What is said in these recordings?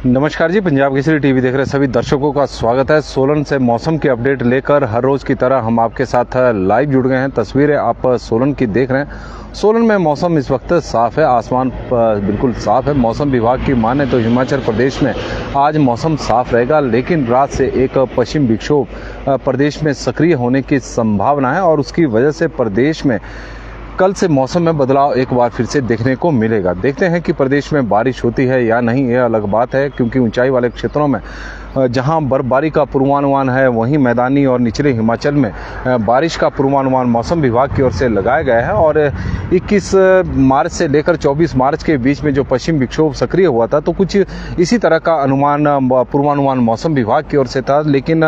नमस्कार जी, पंजाब केसरी टीवी देख रहे सभी दर्शकों का स्वागत है। सोलन से मौसम की अपडेट लेकर हर रोज़ की तरह हम आपके साथ लाइव जुड़ गए हैं। तस्वीरें आप सोलन की देख रहे हैं। सोलन में मौसम इस वक्त साफ़ है, आसमान बिल्कुल साफ़ है। मौसम विभाग की माने तो हिमाचल प्रदेश में आज मौसम साफ़ रहेगा, लेकिन रात से एक पश्चिम विक्षोभ प्रदेश में सक्रिय होने की संभावना है और उसकी वजह से प्रदेश में कल से मौसम में बदलाव एक बार फिर से देखने को मिलेगा। देखते हैं कि प्रदेश में बारिश होती है या नहीं, यह अलग बात है, क्योंकि ऊंचाई वाले क्षेत्रों में जहां बर्फबारी का पूर्वानुमान है, वहीं मैदानी और निचले हिमाचल में बारिश का पूर्वानुमान मौसम विभाग की ओर से लगाया गया है। और 21 मार्च से लेकर 24 मार्च के बीच में जो पश्चिम विक्षोभ सक्रिय हुआ था, तो कुछ इसी तरह का पूर्वानुमान मौसम विभाग की ओर से था। लेकिन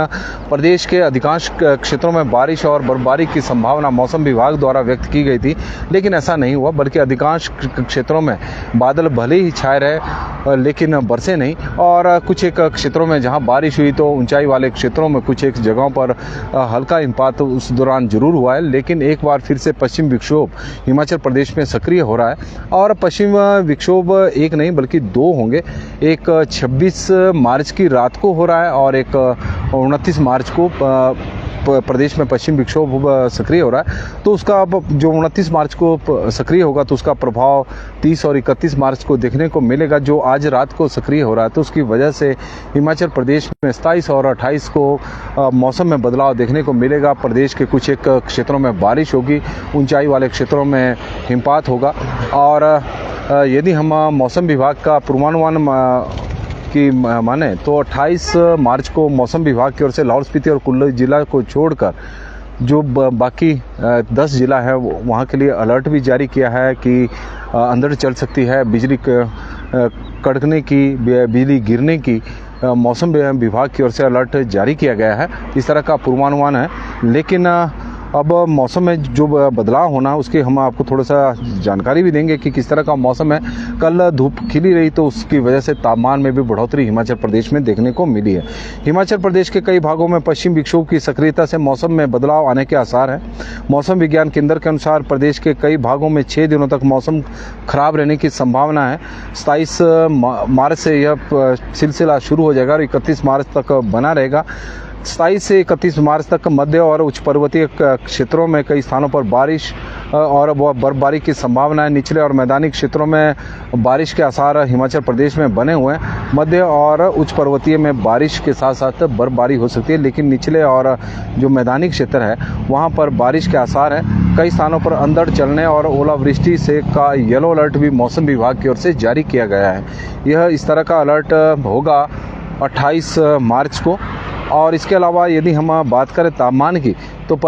प्रदेश के अधिकांश क्षेत्रों में बारिश और बर्फबारी की संभावना मौसम विभाग द्वारा व्यक्त की गई थी, लेकिन ऐसा नहीं हुआ, बल्कि अधिकांश क्षेत्रों में बादल भले ही छाए रहे लेकिन बरसे नहीं। और कुछ एक क्षेत्रों में जहां बारिश हुई तो ऊंचाई वाले क्षेत्रों में कुछ एक जगहों पर हल्का हिमपात उस दौरान जरूर हुआ है। लेकिन एक बार फिर से पश्चिम विक्षोभ हिमाचल प्रदेश में सक्रिय हो रहा है और पश्चिम विक्षोभ एक नहीं बल्कि दो होंगे। एक 26 मार्च की रात को हो रहा है और एक 29 मार्च को प्रदेश में पश्चिम विक्षोभ सक्रिय हो रहा है। तो उसका अब जो 29 मार्च को सक्रिय होगा तो उसका प्रभाव 30 और 31 मार्च को देखने को मिलेगा। जो आज रात को सक्रिय हो रहा है तो उसकी वजह से हिमाचल प्रदेश में 27 और 28 को मौसम में बदलाव देखने को मिलेगा। प्रदेश के कुछ एक क्षेत्रों में बारिश होगी, ऊंचाई वाले क्षेत्रों में हिमपात होगा। और यदि हम मौसम विभाग का पूर्वानुमान की माने तो 28 मार्च को मौसम विभाग की ओर से लाहौल स्पीति और कुल्लू जिला को छोड़कर जो बाकी 10 जिला है वहाँ के लिए अलर्ट भी जारी किया है कि अंधड़ चल सकती है, बिजली कड़कने की, बिजली गिरने की मौसम विभाग की ओर से अलर्ट जारी किया गया है। इस तरह का पूर्वानुमान है। लेकिन अब मौसम में जो बदलाव होना है उसकी हम आपको थोड़ा सा जानकारी भी देंगे कि किस तरह का मौसम है। कल धूप खिली रही तो उसकी वजह से तापमान में भी बढ़ोतरी हिमाचल प्रदेश में देखने को मिली है। हिमाचल प्रदेश के कई भागों में पश्चिम विक्षोभ की सक्रियता से मौसम में बदलाव आने के आसार हैं। मौसम विज्ञान केंद्र के अनुसार प्रदेश के कई भागों में 6 दिनों तक मौसम खराब रहने की संभावना है। 27 मार्च से यह सिलसिला शुरू हो जाएगा और 31 मार्च तक बना रहेगा। 27 से 31 मार्च तक मध्य और उच्च पर्वतीय क्षेत्रों में कई स्थानों पर बारिश और बर्फबारी की संभावना है। निचले और मैदानी क्षेत्रों में बारिश के आसार हिमाचल प्रदेश में बने हुए हैं। मध्य और उच्च पर्वतीय में बारिश के साथ साथ बर्फबारी हो सकती है, लेकिन निचले और जो मैदानी क्षेत्र है वहां पर बारिश के आसार हैं। कई स्थानों पर अंधड़ चलने और ओलावृष्टि से का येलो अलर्ट भी मौसम विभाग की ओर से जारी किया गया है। यह इस तरह का अलर्ट होगा 28 मार्च को। और इसके अलावा यदि हम बात करें तापमान की, तो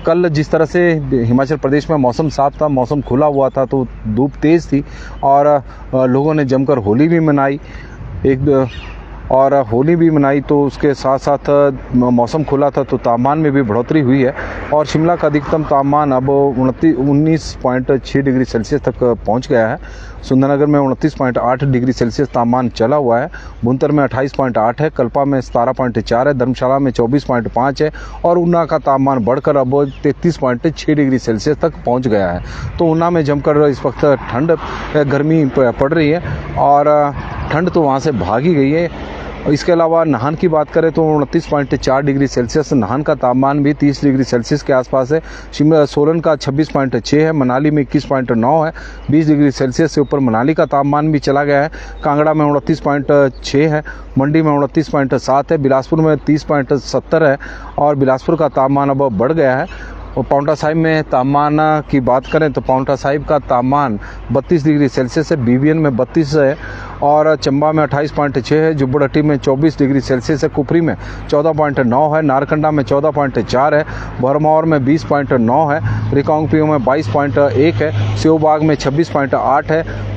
कल जिस तरह से हिमाचल प्रदेश में मौसम साफ था, मौसम खुला हुआ था, तो धूप तेज़ थी और लोगों ने जमकर होली भी मनाई तो उसके साथ साथ मौसम खुला था तो तापमान में भी बढ़ोतरी हुई है। और शिमला का अधिकतम तापमान अब 19.6 डिग्री सेल्सियस तक पहुंच गया है। सुंदरनगर में 29.8 डिग्री सेल्सियस तापमान चला हुआ है। भुंतर में 28.8 है, कल्पा में 17.4 है, धर्मशाला में 24.5 है और ऊना का तापमान बढ़कर अब 33.6 डिग्री सेल्सियस तक पहुँच गया है। तो ऊना में जमकर इस वक्त गर्मी पड़ रही है और ठंड तो वहाँ से भाग ही गई है। इसके अलावा नाहन की बात करें तो 29.4 डिग्री सेल्सियस नाहन का तापमान भी 30 डिग्री सेल्सियस के आसपास है। शिमला सोलन का 26.6 है, मनाली में 21.9 है, 20 डिग्री सेल्सियस से ऊपर मनाली का तापमान भी चला गया है। कांगड़ा में 29.6 है, मंडी में 29.7 है, बिलासपुर में 30.70 है और बिलासपुर का तापमान अब बढ़ गया है। और पाउंटा साहिब में तापमान की बात करें तो पाउंटा साहिब का तापमान 32 डिग्री सेल्सियस है, बीबीएन में 32 है और चंबा में 28.6 है, जुब्बड़हट्टी में 24 डिग्री सेल्सियस है, कुफरी में 14.9 है, नारकंडा में 14.4 है, भरमौर में 20.9 है, रिकांगपिओ में 22.1 है, सेवबाग में 26.8 है,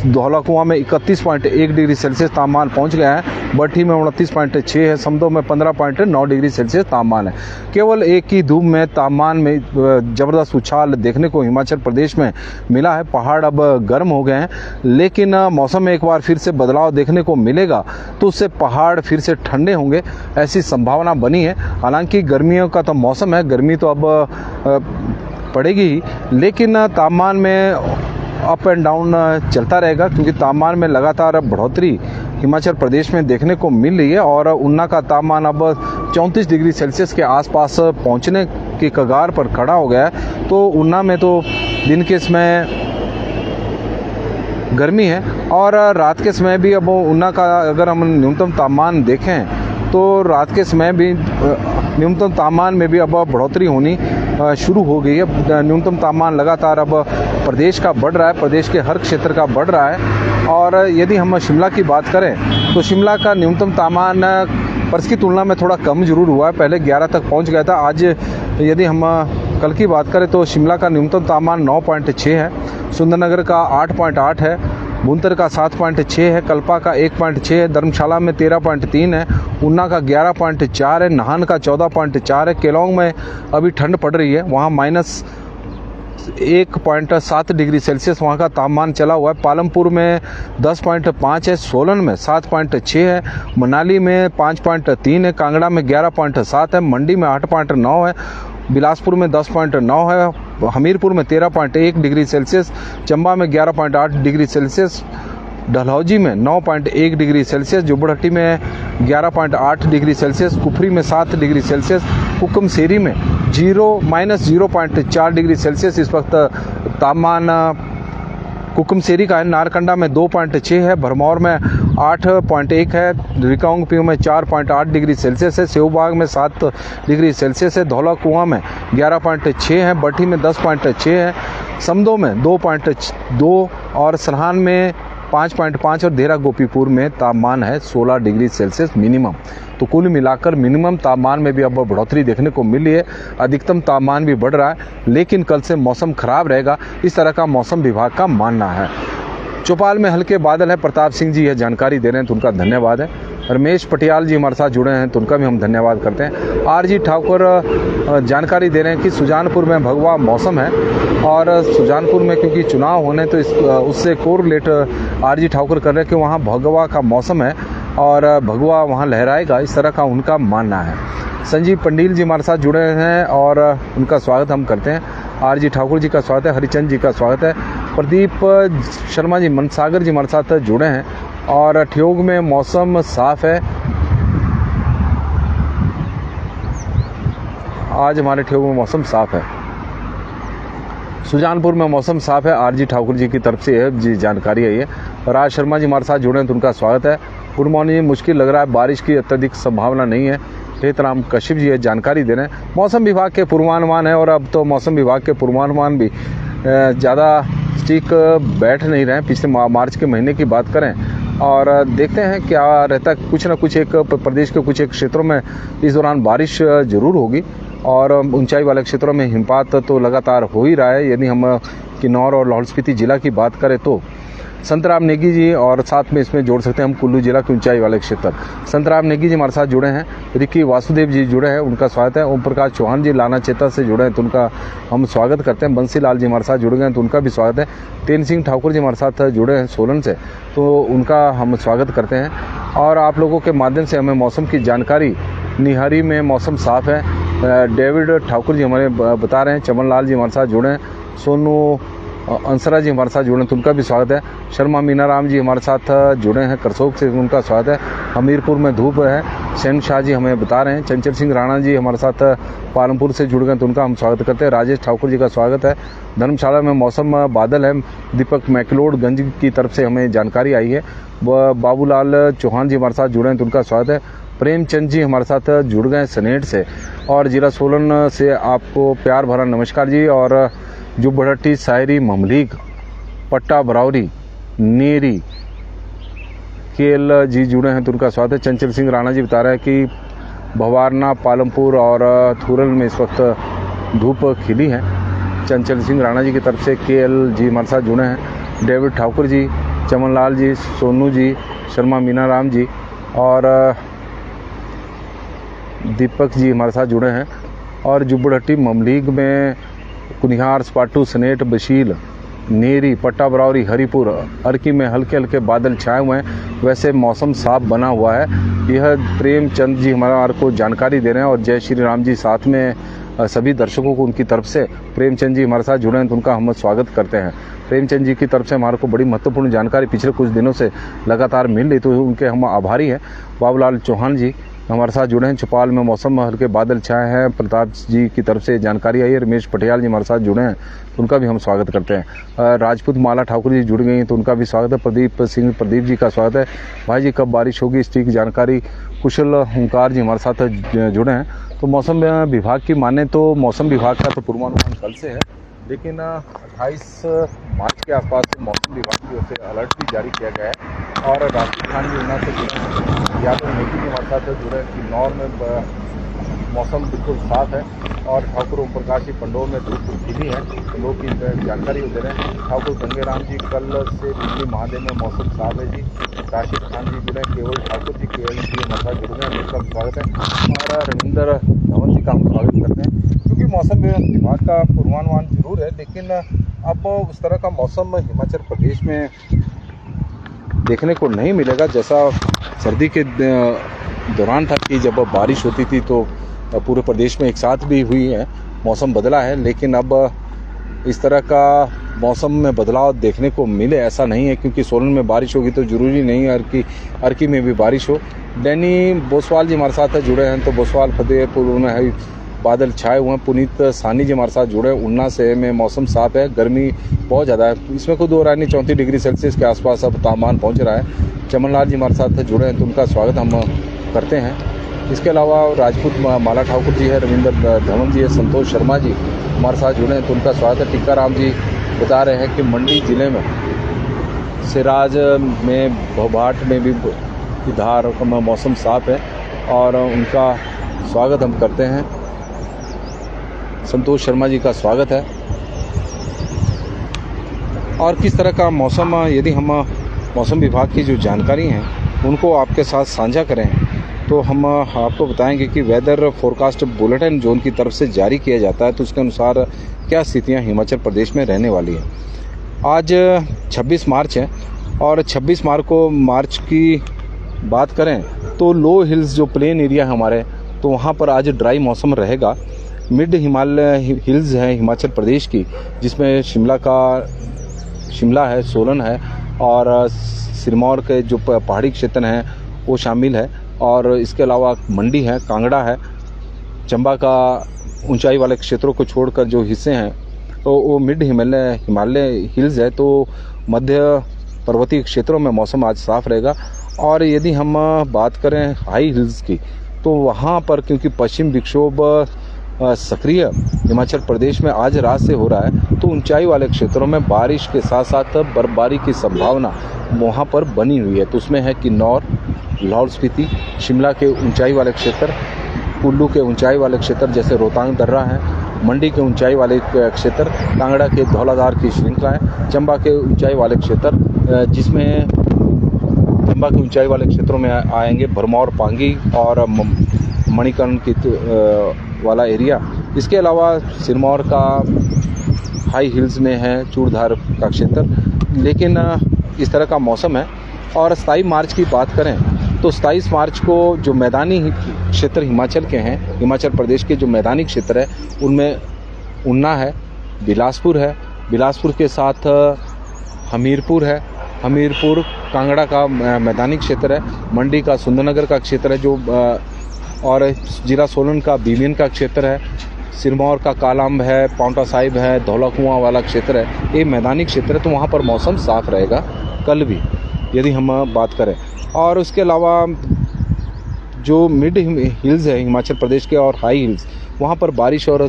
धौलाकुआं में 31.1 डिग्री सेल्सियस तापमान पहुंच गया है, बट्ठी में 29.6 है, समदो में 15.9 डिग्री सेल्सियस तापमान है। केवल एक ही धूप में तापमान में ज़बरदस्त उछाल देखने को हिमाचल प्रदेश में मिला है। पहाड़ अब गर्म हो गए हैं, लेकिन मौसम में एक बार फिर से बदलाव देखने को मिलेगा तो उससे पहाड़ फिर से ठंडे होंगे, ऐसी संभावना बनी है। हालांकि गर्मियों का तो मौसम है, गर्मी तो अब पड़ेगी ही, लेकिन तापमान में अप एंड डाउन चलता रहेगा क्योंकि तापमान में लगातार बढ़ोतरी हिमाचल प्रदेश में देखने को मिल रही है और ऊना का तापमान अब 34 डिग्री सेल्सियस के आसपास पहुंचने की कगार पर खड़ा हो गया है। तो ऊना में तो दिन के समय गर्मी है और रात के समय भी अब ऊना का अगर हम न्यूनतम तापमान देखें तो रात के समय भी न्यूनतम तापमान में भी अब बढ़ोतरी होनी शुरू हो गई है। न्यूनतम तापमान लगातार अब प्रदेश का बढ़ रहा है, प्रदेश के हर क्षेत्र का बढ़ रहा है। और यदि हम शिमला की बात करें तो शिमला का न्यूनतम तापमान परस की तुलना में थोड़ा कम जरूर हुआ है, पहले 11 तक पहुंच गया था। आज यदि हम कल की बात करें तो शिमला का न्यूनतम तापमान 9.6 है, सुंदरनगर का 8.8 है, भुंतर का 7.6 है, कल्पा का 1.6 है, धर्मशाला में 13.3 है, ऊना का 11.4 है, नाहन का 14.4 है। केलोंग में अभी ठंड पड़ रही है, वहाँ -1.7 डिग्री सेल्सियस वहाँ का तापमान चला हुआ है। पालमपुर में 10.5 है, सोलन में 7.6 है, मनाली में 5.3 है, कांगड़ा में 11.7 है, मंडी में 8.9 है, बिलासपुर में 10.9 है, हमीरपुर में 13.1 डिग्री सेल्सियस, चंबा में 11.8 डिग्री सेल्सियस, डलहौजी में 9.1 डिग्री सेल्सियस, जुब्बड़हट्टी में 11.8 डिग्री सेल्सियस, कुफरी में 7 डिग्री सेल्सियस, कुकुमसेरी में -0.4 डिग्री सेल्सियस इस वक्त तापमान कुकुमसेरी का है। नारकंडा में 2.6 है, भरमौर में 8.1 है, रिकांगपिओ में 4.8 डिग्री सेल्सियस है, सेवबाग में 7 डिग्री सेल्सियस है, धौला कुआं में 11.6 है, बठी में 10.6 है, समदो में 2.2 और सरहान में 5.5 और देरा गोपीपुर में तापमान है 16 डिग्री सेल्सियस मिनिमम। तो कुल मिलाकर मिनिमम तापमान में भी अब बढ़ोतरी देखने को मिल रही है, अधिकतम तापमान भी बढ़ रहा है, लेकिन कल से मौसम खराब रहेगा, इस तरह का मौसम विभाग का मानना है। चौपाल में हल्के बादल है, प्रताप सिंह जी यह जानकारी दे रहे हैं तो उनका धन्यवाद है। रमेश पटियाल जी हमारे साथ जुड़े हैं तो उनका भी हम धन्यवाद करते हैं। आर.जी. ठाकुर जानकारी दे रहे हैं कि सुजानपुर में भगवा मौसम है और सुजानपुर में क्योंकि चुनाव होने तो उससे कोरिलेट आर.जी. ठाकुर कर रहे हैं कि वहाँ भगवा का मौसम है और भगवा वहाँ लहराएगा, इस तरह का उनका मानना है। संजीव पंडील जी हमारे साथ जुड़े हैं और उनका स्वागत हम करते हैं। आर.जी. ठाकुर जी का स्वागत है, हरिचंद जी का स्वागत है, प्रदीप शर्मा जी मनसागर जी हमारे साथ जुड़े हैं और ठियोग में मौसम साफ है। आज हमारे ठियोग में मौसम साफ है। सुजानपुर में मौसम साफ है, आर.जी. ठाकुर जी की तरफ से है जी जानकारी है ये। राज शर्मा जी हमारे साथ जुड़े हैं तो उनका स्वागत है। गुड मॉर्निंग, मुश्किल लग रहा है, बारिश की अत्यधिक संभावना नहीं है, हेतराम कश्यप जी जानकारी दे रहे हैं। मौसम विभाग के पूर्वानुमान है और अब तो मौसम विभाग के पूर्वानुमान भी ज़्यादा ठीक बैठ नहीं रहे हैं। पिछले मार्च के महीने की बात करें और देखते हैं क्या रहता है, कुछ ना कुछ एक प्रदेश के कुछ एक क्षेत्रों में इस दौरान बारिश जरूर होगी और ऊंचाई वाले क्षेत्रों में हिमपात तो लगातार हो ही रहा है। यदि हम किन्नौर और लाहौल स्पीति जिला की बात करें तो संतराम नेगी जी और साथ में इसमें जोड़ सकते हैं हम कुल्लू जिला के ऊंचाई वाले क्षेत्र। संतराम नेगी जी हमारे साथ जुड़े हैं, रिकी वासुदेव जी जुड़े हैं, उनका स्वागत है। ओम प्रकाश चौहान जी लाना चेता से जुड़े हैं तो उनका हम स्वागत करते हैं। बंसी लाल जी हमारे साथ जुड़ गए हैं तो उनका भी स्वागत है। तेन सिंह ठाकुर जी हमारे साथ जुड़े हैं सोलन से तो उनका हम स्वागत करते हैं। और आप लोगों के माध्यम से हमें मौसम की जानकारी, निहारी में मौसम साफ है, डेविड ठाकुर जी हमारे बता रहे हैं। चमन लाल जी हमारे साथ जुड़े हैं, सोनू अंसरा जी हमारे साथ जुड़े हैं तो उनका भी स्वागत है। शर्मा मीनाराम जी हमारे साथ जुड़े हैं करसोग से, उनका स्वागत है। हमीरपुर में धूप है, शहन शाह जी हमें बता रहे हैं। चंचल सिंह राणा जी हमारे साथ पालमपुर से जुड़ गए तो उनका हम स्वागत करते हैं। राजेश ठाकुर जी का स्वागत है। धर्मशाला में मौसम बादल है, दीपक मैकलोडगंज की तरफ से हमें जानकारी आई है। बाबूलाल चौहान जी हमारे साथ जुड़े हैं तो उनका स्वागत है। प्रेमचंद जी हमारे साथ जुड़ गए सनेट से और जिला सोलन से आपको प्यार भरा नमस्कार जी। और जुब्बड़हट्टी, सायरी, ममलीग, पट्टा, बरौरी, नेरी, केल जी जुड़े हैं तो उनका स्वागत है। चंचल सिंह राणा जी बता रहे हैं कि भवारना, पालमपुर और थूरल में इस वक्त धूप खिली है। चंचल सिंह राणा जी की तरफ से केएल जी हमारे साथ जुड़े हैं। डेविड ठाकुर जी, चमन लाल जी, सोनू जी, शर्मा मीनाराम जी और दीपक जी हमारे साथ जुड़े हैं। और जुब्बड़हट्टी, ममलीग में कुनिहार, स्पाटू, सनेट, बशील, नेरी, पट्टा, बरौरी, हरिपुर, अर्की में हल्के हल्के बादल छाए हुए हैं, वैसे मौसम साफ बना हुआ है। यह प्रेमचंद जी हमारा को जानकारी दे रहे हैं और जय श्री राम जी साथ में सभी दर्शकों को उनकी तरफ से प्रेमचंद जी हमारे साथ जुड़े हैं तो उनका हम स्वागत करते हैं। प्रेमचंद जी की तरफ से हमारे को बड़ी महत्वपूर्ण जानकारी पिछले कुछ दिनों से लगातार मिल रही, तो उनके हम आभारी हैं। बाबूलाल चौहान जी हमारे साथ जुड़े हैं। चौपाल में मौसम हल्के बादल छाए हैं, प्रताप जी की तरफ से जानकारी आई है। रमेश पटियाल जी हमारे साथ जुड़े हैं तो उनका भी हम स्वागत करते हैं। राजपूत माला ठाकुर जी जुड़ गई हैं तो उनका भी स्वागत है। प्रदीप जी का स्वागत है। भाई जी कब बारिश होगी इसकी जानकारी कुशल ओंकार जी हमारे साथ जुड़े हैं। तो मौसम विभाग की माने तो मौसम विभाग का तो पूर्वानुमान कल से है, लेकिन 28 मार्च के आसपास मौसम विभाग की ओर से अलर्ट भी जारी किया गया है। और राजस्थान भी उन्ना से जुड़े हैं, यादव नेगी जी हमारे साथ जुड़े हैं। किन्नौर में मौसम बिल्कुल साफ है और ठाकुर ओम प्रकाश जी पंडोर में धूप खिली है, तो लोग की जानकारी दे रहे हैं। ठाकुर गंगेराम जी कल से बिजली महादेव में मौसम साफ है जी। राशिद खान जी जुड़े, केवल ठाकुर जी हमारे साथ जुड़ गए हैं, उनका स्वागत है। और रविंदर धवन जी का हम स्वागत करते हैं। क्योंकि मौसम विभाग का पूर्वानुमान जरूर है, लेकिन अब उस तरह का मौसम हिमाचल प्रदेश में देखने को नहीं मिलेगा जैसा सर्दी के दौरान था कि जब बारिश होती थी तो पूरे प्रदेश में एक साथ भी हुई है, मौसम बदला है। लेकिन अब इस तरह का मौसम में बदलाव देखने को मिले ऐसा नहीं है, क्योंकि सोलन में बारिश होगी तो ज़रूरी नहीं है अर्की में भी बारिश हो। डैनी बोसवाल जी हमारे साथ जुड़े हैं, तो बोसवाल फतेहपुर में है बादल छाए हुए हैं। पुनीत सानी जी हमारे साथ जुड़े हैं। उन्ना से में मौसम साफ है, गर्मी बहुत ज़्यादा है, इसमें कोई दो राय नहीं। 34 डिग्री सेल्सियस के आसपास अब तापमान पहुँच रहा है। चमनलाल जी हमारे साथ जुड़े हैं तो उनका स्वागत हम करते हैं। इसके अलावा राजपूत माला ठाकुर जी है, रविंदर धवन जी है, संतोष शर्मा जी हमारे साथ जुड़े हैं तो उनका स्वागत है। टिक्काराम जी बता रहे हैं कि मंडी ज़िले में सिराज में भोभाट में भी धार में मौसम साफ है और उनका स्वागत हम करते हैं। संतोष शर्मा जी का स्वागत है। और किस तरह का मौसम, यदि हम मौसम विभाग की जो जानकारी हैं उनको आपके साथ साझा करें तो हम आपको बताएंगे कि वेदर फोरकास्ट बुलेटिन जो उनकी तरफ से जारी किया जाता है तो उसके अनुसार क्या स्थितियां हिमाचल प्रदेश में रहने वाली हैं। आज 26 मार्च है और 26 मार्च की बात करें तो लो हिल्स जो प्लेन एरिया है हमारे, तो वहाँ पर आज ड्राई मौसम रहेगा। मिड हिमालय हिल्स है हिमाचल प्रदेश की, जिसमें शिमला है, सोलन है और सिरमौर के जो पहाड़ी क्षेत्र हैं वो शामिल है। और इसके अलावा मंडी है, कांगड़ा है, चंबा का ऊंचाई वाले क्षेत्रों को छोड़कर जो हिस्से हैं तो वो मिड हिमालय हिल्स है। तो मध्य पर्वतीय क्षेत्रों में मौसम आज साफ रहेगा। और यदि हम बात करें हाई हिल्स की तो वहाँ पर क्योंकि पश्चिम विक्षोभ सक्रिय हिमाचल प्रदेश में आज रात से हो रहा है तो ऊंचाई वाले क्षेत्रों में बारिश के साथ साथ बर्फबारी की संभावना वहाँ पर बनी हुई है। तो उसमें है किन्नौर, लाहौल स्पीति, शिमला के ऊंचाई वाले क्षेत्र, कुल्लू के ऊंचाई वाले क्षेत्र जैसे रोहतांग दर्रा है, मंडी के ऊंचाई वाले क्षेत्र, कांगड़ा के धौलाधार की श्रृंखला है, चंबा के ऊंचाई वाले क्षेत्र जिसमें चंबा के ऊंचाई वाले क्षेत्रों में आएंगे भरमौर, पांगी और मणिकर्ण की वाला एरिया। इसके अलावा सिरमौर का हाई हिल्स में है चूड़धार का क्षेत्र। लेकिन इस तरह का मौसम है। और 27 मार्च की बात करें तो 27 मार्च को जो मैदानी क्षेत्र हिमाचल के हैं, हिमाचल प्रदेश के जो मैदानी क्षेत्र है उनमें उन्ना है, बिलासपुर है, बिलासपुर के साथ हमीरपुर है, हमीरपुर कांगड़ा का मैदानी क्षेत्र है, मंडी का सुंदरनगर का क्षेत्र है जो और जिला सोलन का बीबियन का क्षेत्र है, सिरमौर का कालाम्ब है, पाउंटा साहिब है, धौला कुआं वाला क्षेत्र है, ये मैदानी क्षेत्र है। तो वहाँ पर मौसम साफ रहेगा कल भी यदि हम बात करें। और उसके अलावा जो मिड हिल्स है हिमाचल प्रदेश के और हाई हिल्स, वहाँ पर बारिश और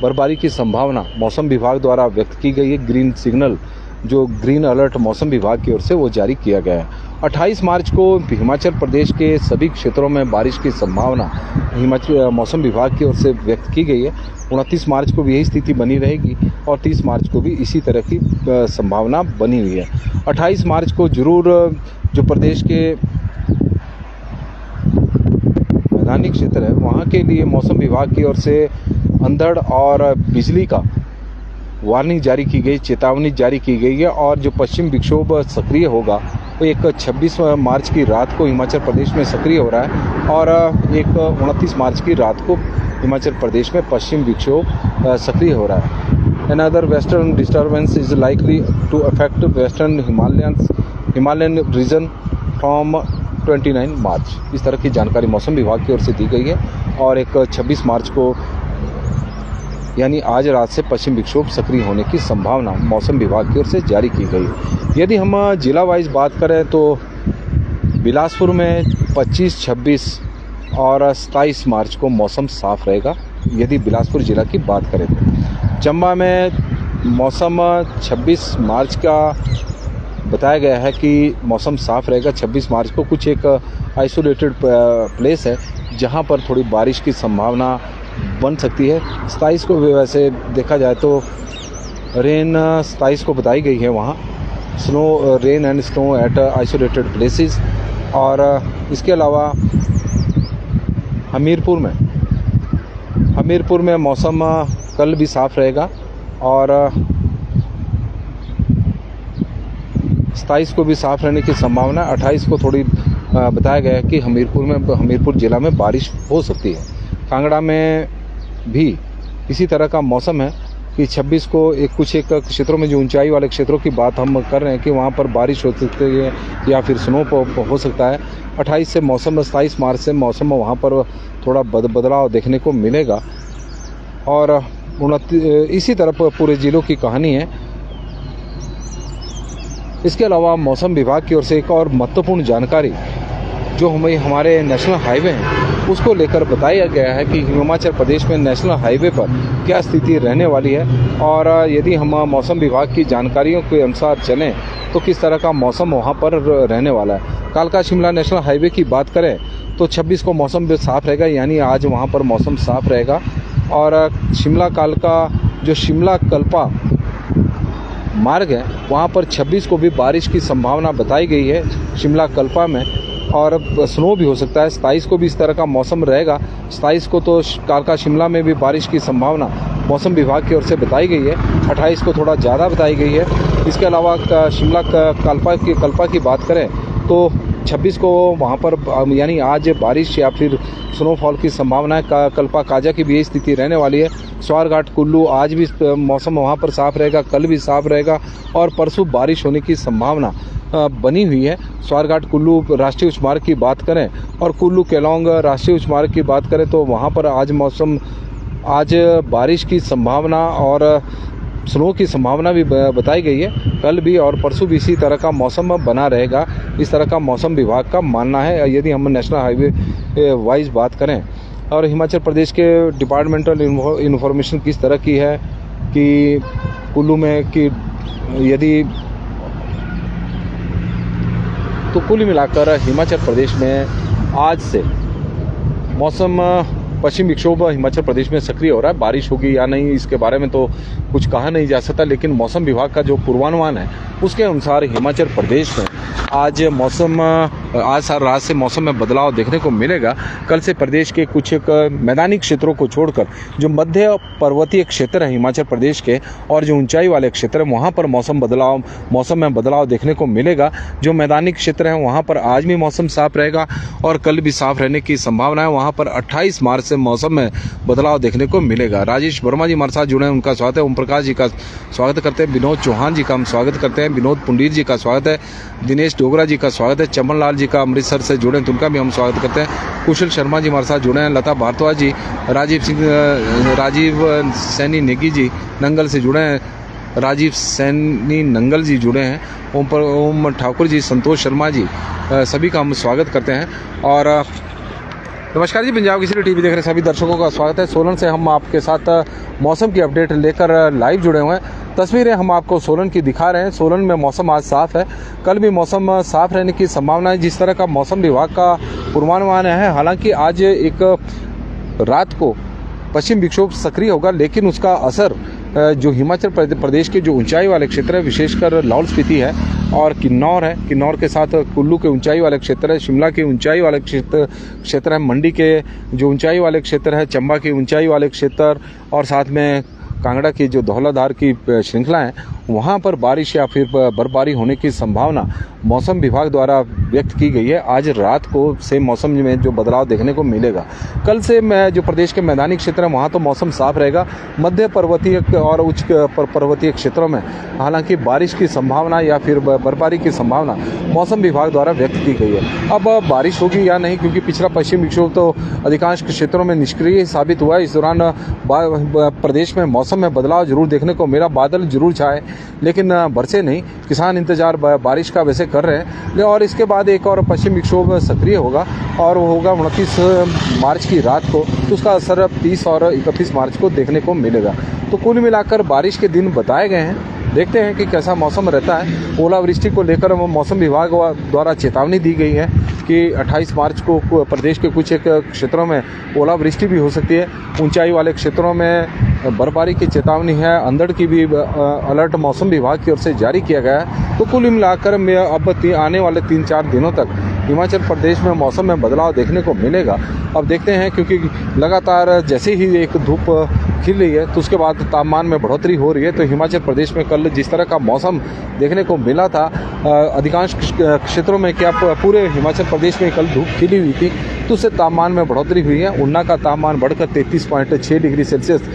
बर्फबारी की संभावना मौसम विभाग द्वारा व्यक्त की गई है। ग्रीन सिग्नल जो ग्रीन अलर्ट मौसम विभाग की ओर से वो जारी किया गया है। 28 मार्च को हिमाचल प्रदेश के सभी क्षेत्रों में बारिश की संभावना हिमाचल मौसम विभाग की ओर से व्यक्त की गई है। 29 मार्च को भी यही स्थिति बनी रहेगी और 30 मार्च को भी इसी तरह की संभावना बनी हुई है। 28 मार्च को जरूर जो प्रदेश के मैदानी क्षेत्र है वहाँ के लिए मौसम विभाग की ओर से अंधड़ और बिजली का वार्निंग जारी की गई, चेतावनी जारी की गई है। और जो पश्चिम विक्षोभ सक्रिय होगा वो एक 26 मार्च की रात को हिमाचल प्रदेश में सक्रिय हो रहा है और एक 29 मार्च की रात को हिमाचल प्रदेश में पश्चिम विक्षोभ सक्रिय हो रहा है। Another western disturbance is likely to affect western Himalayan region from 29 मार्च। इस तरह की जानकारी मौसम विभाग की ओर से दी गई है और एक 26 मार्च को यानी आज रात से पश्चिम विक्षोभ सक्रिय होने की संभावना मौसम विभाग की ओर से जारी की गई है। यदि हम जिला वाइज बात करें तो बिलासपुर में 25, 26 और 27 मार्च को मौसम साफ रहेगा। यदि बिलासपुर जिला की बात करें तो चंबा में मौसम 26 मार्च का बताया गया है कि मौसम साफ रहेगा। 26 मार्च को कुछ एक आइसोलेटेड प्लेस है जहां पर थोड़ी बारिश की संभावना बन सकती है। 27 को भी वैसे देखा जाए तो रेन 27 को बताई गई है, वहाँ snow rain and snow at isolated places. और इसके अलावा हमीरपुर में मौसम कल भी साफ रहेगा और 27 को भी साफ रहने की संभावना। 28 को थोड़ी बताया गया है कि हमीरपुर जिला में बारिश हो सकती है। कांगड़ा में भी इसी तरह का मौसम है कि 26 को कुछ एक क्षेत्रों में जो ऊंचाई वाले क्षेत्रों की बात हम कर रहे हैं कि वहाँ पर बारिश हो सकती है या फिर स्नो हो सकता है। 28 से मौसम 27 मार्च से मौसम में वहाँ पर थोड़ा बदलाव देखने को मिलेगा और इसी तरह पूरे ज़िलों की कहानी है। इसके अलावा मौसम विभाग की ओर से एक और महत्वपूर्ण जानकारी जो हमारे नेशनल हाईवे हैं उसको लेकर बताया गया है कि हिमाचल प्रदेश में नेशनल हाईवे पर क्या स्थिति रहने वाली है और यदि हम मौसम विभाग की जानकारियों के अनुसार चलें तो किस तरह का मौसम वहाँ पर रहने वाला है। कालका शिमला नेशनल हाईवे की बात करें तो 26 को मौसम भी साफ रहेगा, यानी आज वहाँ पर मौसम साफ रहेगा। और शिमला कालका जो शिमला कल्पा मार्ग है वहाँ पर 26 को भी बारिश की संभावना बताई गई है शिमला कल्पा में और स्नो भी हो सकता है। 27 को भी इस तरह का मौसम रहेगा। 27 को तो कालका शिमला में भी बारिश की संभावना मौसम विभाग की ओर से बताई गई है। 28 को थोड़ा ज़्यादा बताई गई है। इसके अलावा शिमला कल्पा की बात करें तो 26 को वहाँ पर यानी आज बारिश या फिर स्नोफॉल की संभावना है। कल्पा काजा की भी यही स्थिति रहने वाली है। स्वारघाट कुल्लू आज भी मौसम वहाँ पर साफ रहेगा, कल भी साफ रहेगा और परसों बारिश होने की संभावना बनी हुई है। स्वारघाट कुल्लू राष्ट्रीय उच्च मार्ग की बात करें और कुल्लू केलोंग राष्ट्रीय उच्च मार्ग की बात करें तो वहाँ पर आज बारिश की संभावना और स्नो की संभावना भी बताई गई है। कल भी और परसों भी इसी तरह का मौसम बना रहेगा, इस तरह का मौसम विभाग का मानना है यदि हम नेशनल हाईवे वाइज बात करें। और हिमाचल प्रदेश के डिपार्टमेंटल इन्फॉर्मेशन किस तरह की है कि कुल्लू में कि यदि तो कुल मिलाकर हिमाचल प्रदेश में आज से मौसम पश्चिम विक्षोभ हिमाचल प्रदेश में सक्रिय हो रहा है। बारिश होगी या नहीं इसके बारे में तो कुछ कहा नहीं जा सकता, लेकिन मौसम विभाग का जो पूर्वानुमान है उसके अनुसार हिमाचल प्रदेश में आज रात से मौसम में बदलाव देखने को मिलेगा। कल से प्रदेश के कुछ एक मैदानी क्षेत्रों को छोड़कर जो मध्य पर्वतीय क्षेत्र है हिमाचल प्रदेश के और जो ऊंचाई वाले क्षेत्र है वहाँ पर मौसम में बदलाव देखने को मिलेगा। जो मैदानी क्षेत्र है वहाँ पर आज भी मौसम साफ रहेगा और कल भी साफ रहने की संभावना है। वहाँ पर 28 मार्च से मौसम में बदलाव देखने को मिलेगा। राजेश वर्मा जी हमारे साथ जुड़े हैं, उनका स्वागत है। ओम प्रकाश जी का स्वागत करते हैं। विनोद चौहान जी का हम स्वागत करते हैं। विनोद पुंडीर जी का स्वागत है। दिनेश डोगरा जी का स्वागत है। चमन लाल जी का अमृतसर से जुड़े हैं, उनका भी हम स्वागत करते हैं। कुशल शर्मा जी हमारे साथ जुड़े हैं। लता भारद्वाज जी, राजीव सैनी नेगी जी नंगल से जुड़े हैं। राजीव सैनी नंगल जी जुड़े हैं। ओम ठाकुर जी, संतोष शर्मा जी, सभी का हम स्वागत करते हैं। और नमस्कार जी, पंजाब केसरी टीवी देख रहे सभी दर्शकों का स्वागत है। सोलन से हम आपके साथ मौसम की अपडेट लेकर लाइव जुड़े हुए हैं। तस्वीरें हम आपको सोलन की दिखा रहे हैं। सोलन में मौसम आज साफ है, कल भी मौसम साफ रहने की संभावना है, जिस तरह का मौसम विभाग का पूर्वानुमान है। हालांकि आज एक रात को पश्चिम विक्षोभ सक्रिय होगा, लेकिन उसका असर जो हिमाचल प्रदेश के जो ऊंचाई वाले क्षेत्र है, विशेषकर लाहौल स्पीति है और किन्नौर है, किन्नौर के साथ कुल्लू के ऊंचाई वाले क्षेत्र है, शिमला के ऊंचाई वाले क्षेत्र है, मंडी के जो ऊंचाई वाले क्षेत्र है, चंबा के ऊंचाई वाले क्षेत्र और साथ में कांगड़ा की जो धौलाधार की श्रृंखला है वहाँ पर बारिश या फिर बर्फबारी होने की संभावना मौसम विभाग द्वारा व्यक्त की गई है। आज रात को से मौसम में जो बदलाव देखने को मिलेगा। कल से जो प्रदेश के मैदानी क्षेत्र है वहाँ तो मौसम साफ रहेगा। मध्य पर्वतीय और उच्च पर्वतीय क्षेत्रों में हालांकि बारिश की संभावना या फिर बर्फबारी की संभावना मौसम विभाग द्वारा व्यक्त की गई है। अब बारिश होगी या नहीं, क्योंकि पिछला पश्चिमी विक्षोभ तो अधिकांश क्षेत्रों में निष्क्रिय साबित हुआ। इस दौरान प्रदेश में मौसम में बदलाव जरूर देखने को मिला। बादल जरूर छाए लेकिन बरसे नहीं। किसान इंतजार बारिश का वैसे कर रहे हैं और इसके बाद एक और पश्चिम विक्षोभ सक्रिय होगा और वो होगा 29 मार्च की रात को। तो उसका असर 30 और 31 मार्च को देखने को मिलेगा। तो कुल मिलाकर बारिश के दिन बताए गए हैं। देखते हैं कि कैसा मौसम रहता है। ओलावृष्टि को लेकर मौसम विभाग द्वारा चेतावनी दी गई है कि 28 मार्च को प्रदेश के कुछ एक क्षेत्रों में ओलावृष्टि भी हो सकती है। ऊंचाई वाले क्षेत्रों में बर्फबारी की चेतावनी है। अंधड़ की भी अलर्ट मौसम विभाग की ओर से जारी किया गया है। तो कुल मिलाकर अब आने वाले 3-4 दिनों तक हिमाचल प्रदेश में मौसम में बदलाव देखने को मिलेगा। अब देखते हैं, क्योंकि लगातार जैसे ही एक धूप खिल रही है तो उसके बाद तापमान में बढ़ोतरी हो रही है। तो हिमाचल प्रदेश में कल जिस तरह का मौसम देखने को मिला था अधिकांश क्षेत्रों में, क्या पूरे हिमाचल प्रदेश में कल धूप खिली हुई थी, तो उससे तापमान में बढ़ोतरी हुई है। ऊना का तापमान बढ़कर 33.6 डिग्री सेल्सियस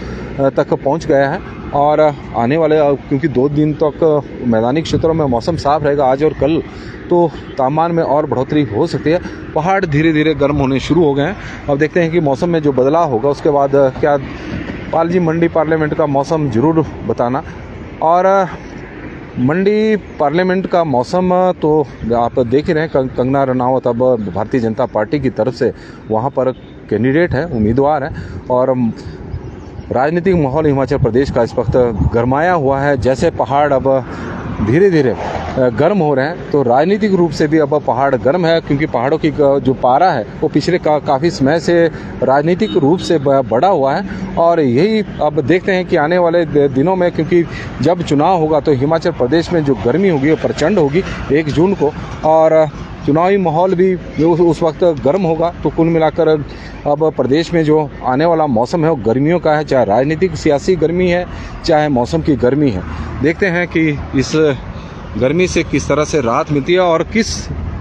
तक पहुंच गया है। और आने वाले क्योंकि 2 दिन तक मैदानी क्षेत्रों में मौसम साफ रहेगा आज और कल, तो तापमान में और बढ़ोतरी हो सकती है। पहाड़ धीरे धीरे गर्म होने शुरू हो गए हैं। अब देखते हैं कि मौसम में जो बदलाव होगा उसके बाद क्या पाल जी मंडी पार्लियामेंट का मौसम ज़रूर बताना। और मंडी पार्लियामेंट का मौसम तो आप देख ही रहे हैं। कंगना रनावत अब भारतीय जनता पार्टी की तरफ से वहाँ पर कैंडिडेट है, उम्मीदवार है। और राजनीतिक माहौल हिमाचल प्रदेश का इस वक्त गरमाया हुआ है। जैसे पहाड़ अब धीरे धीरे गर्म हो रहे हैं, तो राजनीतिक रूप से भी अब पहाड़ गर्म है, क्योंकि पहाड़ों की जो पारा है वो पिछले काफ़ी समय से राजनीतिक रूप से बढ़ा हुआ है। और यही अब देखते हैं कि आने वाले दिनों में, क्योंकि जब चुनाव होगा तो हिमाचल प्रदेश में जो गर्मी होगी वो प्रचंड होगी 1 जून को, और चुनावी माहौल भी उस वक्त गर्म होगा। तो कुल मिलाकर अब प्रदेश में जो आने वाला मौसम है वो गर्मियों का है, चाहे राजनीतिक सियासी गर्मी है चाहे मौसम की गर्मी है। देखते हैं कि इस गर्मी से किस तरह से राहत मिलती है और किस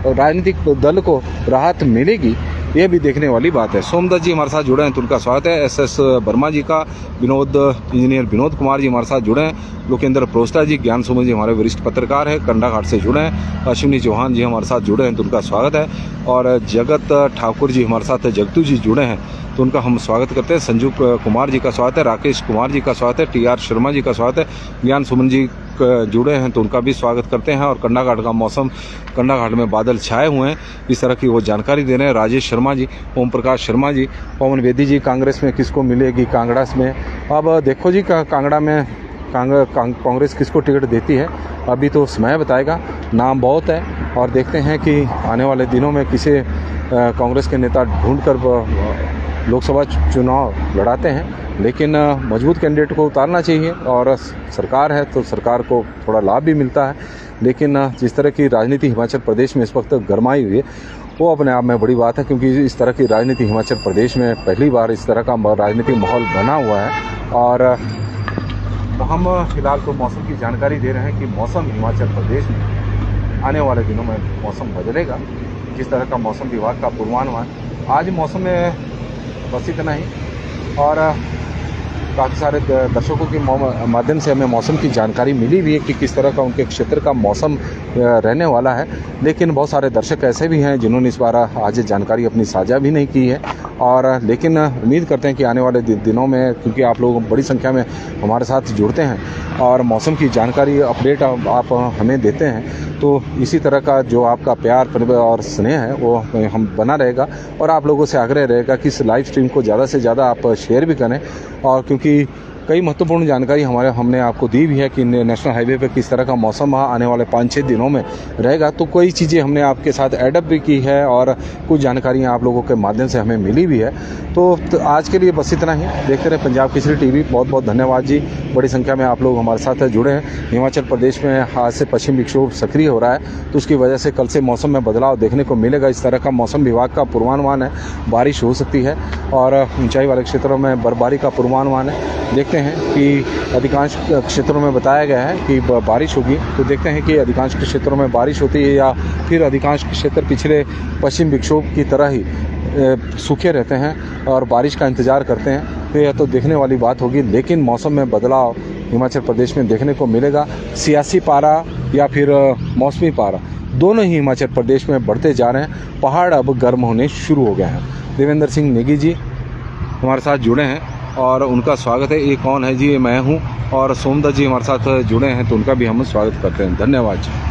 राजनीतिक दल को राहत मिलेगी, ये भी देखने वाली बात है। सोमदत्त जी हमारे साथ जुड़े हैं तो उनका स्वागत है। SS वर्मा जी का इंजीनियर विनोद कुमार जी हमारे साथ जुड़े हैं। लोकेंद्र प्रोस्टा जी, ज्ञान सुमन जी हमारे वरिष्ठ पत्रकार हैं, कंडाघाट से जुड़े हैं। अश्विनी चौहान जी हमारे साथ जुड़े हैं तो उनका स्वागत है। और जगत ठाकुर जी हमारे साथ जगतू जी जुड़े हैं तो उनका हम स्वागत करते हैं। संजू कुमार जी का स्वागत है। राकेश कुमार जी का स्वागत है। TR शर्मा जी का स्वागत है। ज्ञान सुमन जी जुड़े हैं तो उनका भी स्वागत करते हैं। और कंडाघाट का मौसम, कंडाघाट में बादल छाए हुए हैं, इस तरह की वो जानकारी दे रहे हैं। राजेश शर्मा जी, ओम प्रकाश शर्मा जी, पवन बेदी जी, कांग्रेस में किसको मिलेगी कांगड़ा में। अब देखो जी कांगड़ा में कांग्रेस किसको टिकट देती है, अभी तो समय बताएगा। नाम बहुत है और देखते हैं कि आने वाले दिनों में किसे कांग्रेस के नेता ढूंढकर लोकसभा चुनाव लड़ाते हैं। लेकिन मजबूत कैंडिडेट को उतारना चाहिए और सरकार है तो सरकार को थोड़ा लाभ भी मिलता है। लेकिन जिस तरह की राजनीति हिमाचल प्रदेश में इस वक्त गरमाई हुई है वो अपने आप में बड़ी बात है, क्योंकि इस तरह की राजनीति हिमाचल प्रदेश में पहली बार इस तरह का राजनीतिक माहौल बना हुआ है। और हम फिलहाल तो मौसम की जानकारी दे रहे हैं कि मौसम हिमाचल प्रदेश में आने वाले दिनों में मौसम बदलेगा, जिस तरह का मौसम विभाग का पूर्वानुमान। आज मौसम में बस इतना ही, और काफ़ी सारे दर्शकों के माध्यम से हमें मौसम की जानकारी मिली भी है कि किस तरह का उनके क्षेत्र का मौसम रहने वाला है। लेकिन बहुत सारे दर्शक ऐसे भी हैं जिन्होंने इस बार आज जानकारी अपनी साझा भी नहीं की है। और लेकिन उम्मीद करते हैं कि आने वाले दिनों में, क्योंकि आप लोग बड़ी संख्या में हमारे साथ जुड़ते हैं और मौसम की जानकारी अपडेट आप हमें देते हैं, तो इसी तरह का जो आपका प्यार और स्नेह है वो हम बना रहेगा। और आप लोगों से आग्रह रहेगा कि इस लाइव स्ट्रीम को ज़्यादा से ज़्यादा आप शेयर भी करें। और क्योंकि कई महत्वपूर्ण जानकारी हमने आपको दी भी है कि नेशनल हाईवे पर किस तरह का मौसम आने वाले 5-6 दिनों में रहेगा, तो कई चीज़ें हमने आपके साथ एडअप भी की है और कुछ जानकारियाँ आप लोगों के माध्यम से हमें मिली भी है। तो आज के लिए बस इतना ही। देखते रहे पंजाब केसरी टीवी। बहुत बहुत धन्यवाद जी, बड़ी संख्या में आप लोग हमारे साथ जुड़े हैं। हिमाचल प्रदेश में आज से पश्चिम विक्षोभ सक्रिय हो रहा है, तो उसकी वजह से कल से मौसम में बदलाव देखने को मिलेगा। इस तरह का मौसम विभाग का पूर्वानुमान है, बारिश हो सकती है और ऊंचाई वाले क्षेत्रों में बर्फबारी का पूर्वानुमान है। देखते हैं हैं कि अधिकांश क्षेत्रों में बताया गया है कि बारिश होगी, तो देखते हैं कि अधिकांश क्षेत्रों में बारिश होती है या फिर अधिकांश क्षेत्र पिछले पश्चिम विक्षोभ की तरह ही सूखे रहते हैं और बारिश का इंतज़ार करते हैं। तो यह तो देखने वाली बात होगी, लेकिन मौसम में बदलाव हिमाचल प्रदेश में देखने को मिलेगा। सियासी पारा या फिर मौसमी पारा दोनों ही हिमाचल प्रदेश में बढ़ते जा रहे हैं। पहाड़ अब गर्म होने शुरू हो गए हैं। देवेंद्र सिंह नेगी जी हमारे साथ जुड़े हैं और उनका स्वागत है। ये कौन है जी? मैं हूँ। और सोमदत्त जी हमारे साथ जुड़े हैं, तो उनका भी हम स्वागत करते हैं। धन्यवाद जी।